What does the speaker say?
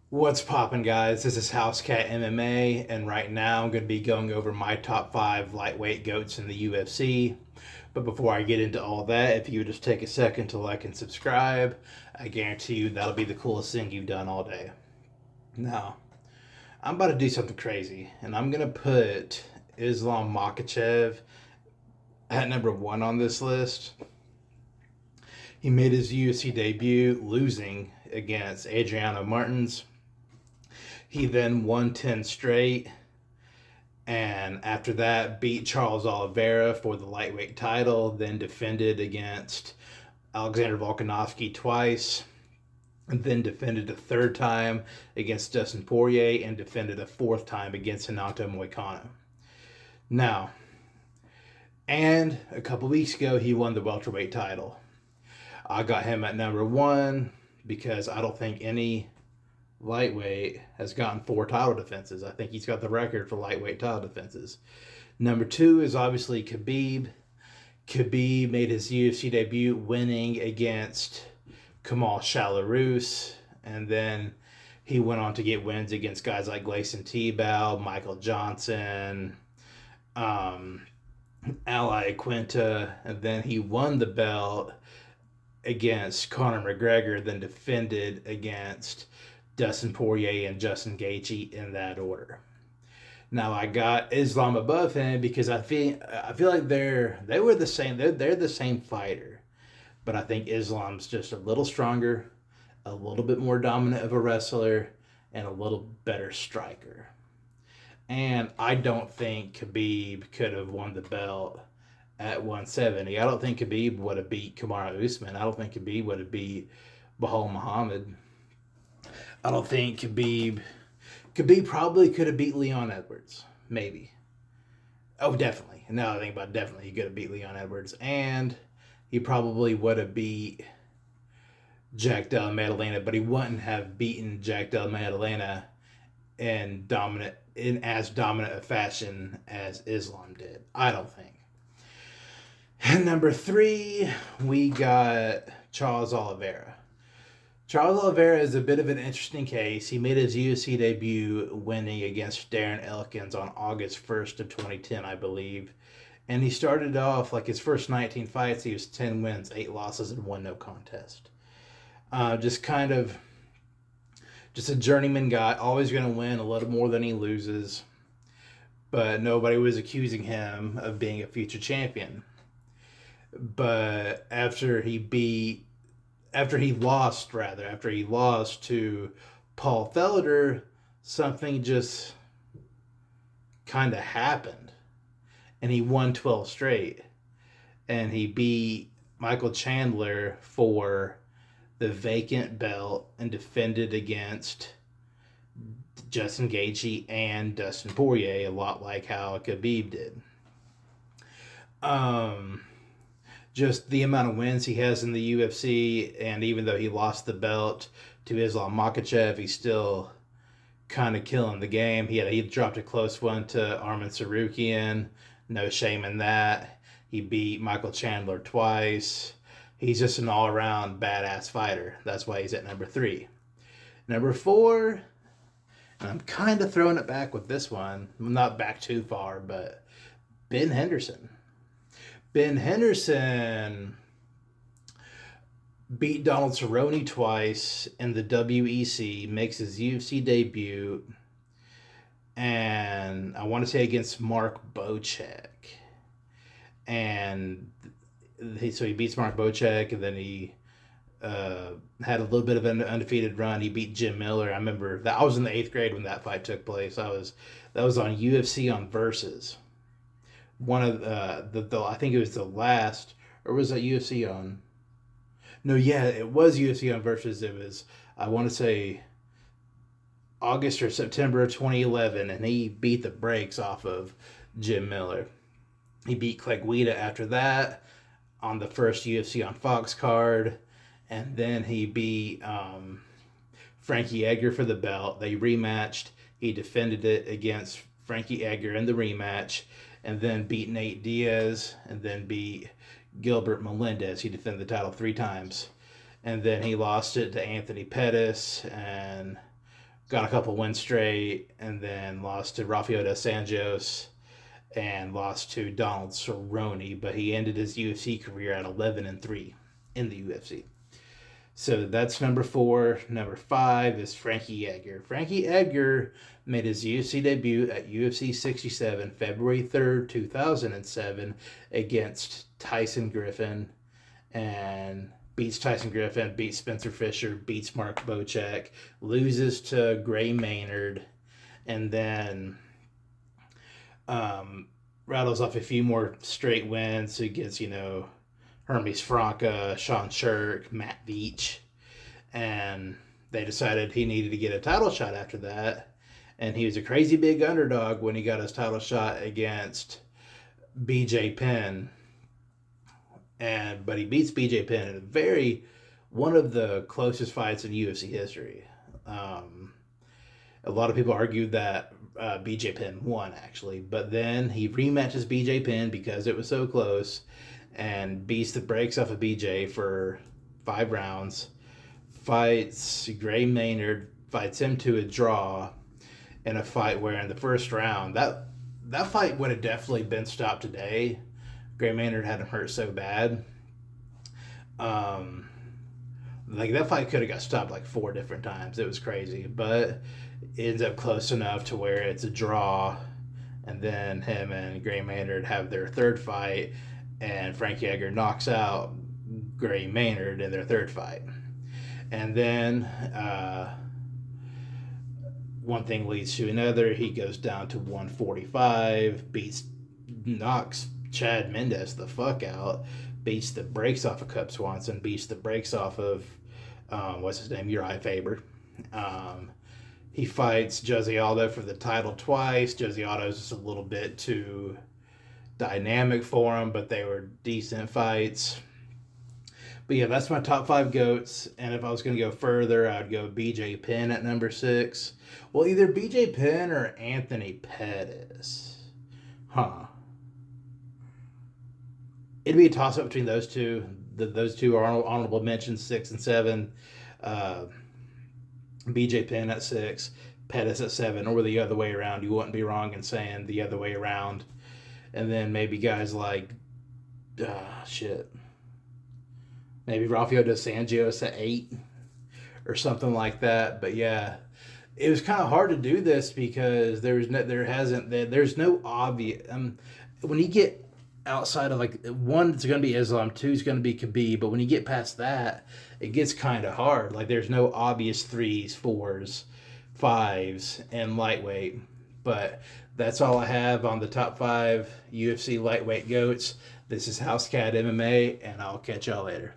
What's poppin', guys? This is Housecat MMA, and right now I'm going to be going over my top 5 lightweight goats in the UFC. But before I get into all that, if you would just take a second to like and subscribe, I guarantee you that'll be the coolest thing you've done all day. Now, I'm about to do something crazy, and I'm going to put Islam Makhachev at number 1 on this list. He made his UFC debut losing against Adriano Martins. He then won 10 straight, and after that beat Charles Oliveira for the lightweight title, then defended against Alexander Volkanovski twice, and then defended a third time against Dustin Poirier, and defended a fourth time against Renato Moicano. Now, and a couple weeks ago, he won the welterweight title. I got him at number 1 because I don't think any lightweight has gotten 4 title defenses. I think he's got the record for lightweight title defenses. Number 2 is obviously Khabib. Khabib made his UFC debut winning against Kamal Shalorus, and then he went on to get wins against guys like Gleison Tebow, Michael Johnson, Ally Quinta, and then he won the belt against Conor McGregor, then defended against Dustin Poirier and Justin Gaethje in that order. Now I got Islam above him because I feel like they were the same. They're the same fighter, but I think Islam's just a little stronger, a little bit more dominant of a wrestler, and a little better striker. And I don't think Khabib could have won the belt at 170. I don't think Khabib would have beat Kamaru Usman. I don't think Khabib would have beat Bahal Muhammad. I don't think Khabib probably could have beat Leon Edwards. Maybe. Oh, definitely. Now I think about it, definitely he could have beat Leon Edwards. And he probably would have beat Jack Della Maddalena, but he wouldn't have beaten Jack Della Maddalena in as dominant a fashion as Islam did. I don't think. And number 3, we got Charles Oliveira. Charles Oliveira is a bit of an interesting case. He made his UFC debut winning against Darren Elkins on August 1st of 2010, I believe. And he started off like his first 19 fights, he was 10 wins, 8 losses, and 1 no contest. Just a journeyman guy, always going to win a little more than he loses. But nobody was accusing him of being a future champion. But after he lost to Paul Felder, something just kind of happened. And he won 12 straight. And he beat Michael Chandler for the vacant belt and defended against Justin Gaethje and Dustin Poirier, a lot like how Khabib did. Just the amount of wins he has in the UFC, and even though he lost the belt to Islam Makhachev, he's still kind of killing the game. He dropped a close one to Arman Tsarukyan. No shame in that. He beat Michael Chandler twice. He's just an all-around badass fighter. That's why he's at number 3. Number 4, and I'm kind of throwing it back with this one. I'm not back too far, but Ben Henderson. Ben Henderson beat Donald Cerrone twice in the WEC, makes his UFC debut, and I want to say against Mark Bocek. And he beats Mark Bocek, and then he had a little bit of an undefeated run. He beat Jim Miller. I remember that I was in the 8th grade when that fight took place. That was on UFC on Versus. One of the I think it was the last, or was that UFC on? No, yeah, it was UFC on Versus. It was, I want to say, August or September of 2011, and he beat the brakes off of Jim Miller. He beat Clegg Guida after that on the first UFC on Fox card, and then he beat Frankie Edgar for the belt. They rematched. He defended it against Frankie Edgar in the rematch, and then beat Nate Diaz, and then beat Gilbert Melendez. He defended the title 3 times. And then he lost it to Anthony Pettis and got a couple wins straight, and then lost to Rafael dos Anjos and lost to Donald Cerrone. But he ended his UFC career at 11-3 in the UFC. So that's number 4. Number 5 is Frankie Edgar. Frankie Edgar made his UFC debut at UFC 67 February 3rd, 2007 against Tyson Griffin, and beats Tyson Griffin, beats Spencer Fisher, beats Mark Bocek, loses to Gray Maynard, and then rattles off a few more straight wins against, Hermes Franca, Sean Shirk, Matt Beach. And they decided he needed to get a title shot after that. And he was a crazy big underdog when he got his title shot against BJ Penn. But he beats BJ Penn in one of the closest fights in UFC history. A lot of people argued that BJ Penn won, actually. But then he rematches BJ Penn because it was so close and beats the brakes off of BJ for 5 rounds. Fights Gray Maynard, fights him to a draw in a fight where in the first round, that fight would have definitely been stopped today. Gray Maynard had him hurt so bad. That fight could have got stopped like 4 different times. It was crazy, but it ends up close enough to where it's a draw, and then him and Gray Maynard have their third fight, and Frankie Edgar knocks out Gray Maynard in their third fight. And then one thing leads to another. He goes down to 145, knocks Chad Mendes the fuck out, beats the brakes off of Cub Swanson, beats the brakes off of, Uriah Faber. He fights Jose Aldo for the title twice. Jose Aldo's just a little bit too dynamic for him, but they were decent fights. But yeah, that's my top 5 GOATs. And if I was going to go further, I'd go BJ Penn at number 6. Well, either BJ Penn or Anthony Pettis. It'd be a toss-up between those two. Those two are honorable mentions, 6 and 7. BJ Penn at 6, Pettis at 7, or the other way around. You wouldn't be wrong in saying the other way around. And then maybe guys like, maybe Rafael dos Anjos at 8 or something like that. But yeah, it was kind of hard to do this because there's no obvious. When you get outside of 1, it's going to be Islam, 2 is going to be Khabib, but when you get past that, it gets kind of hard. There's no obvious 3s, 4s, 5s, and lightweight. But that's all I have on the top 5 UFC lightweight GOATs. This is House Cat MMA, and I'll catch y'all later.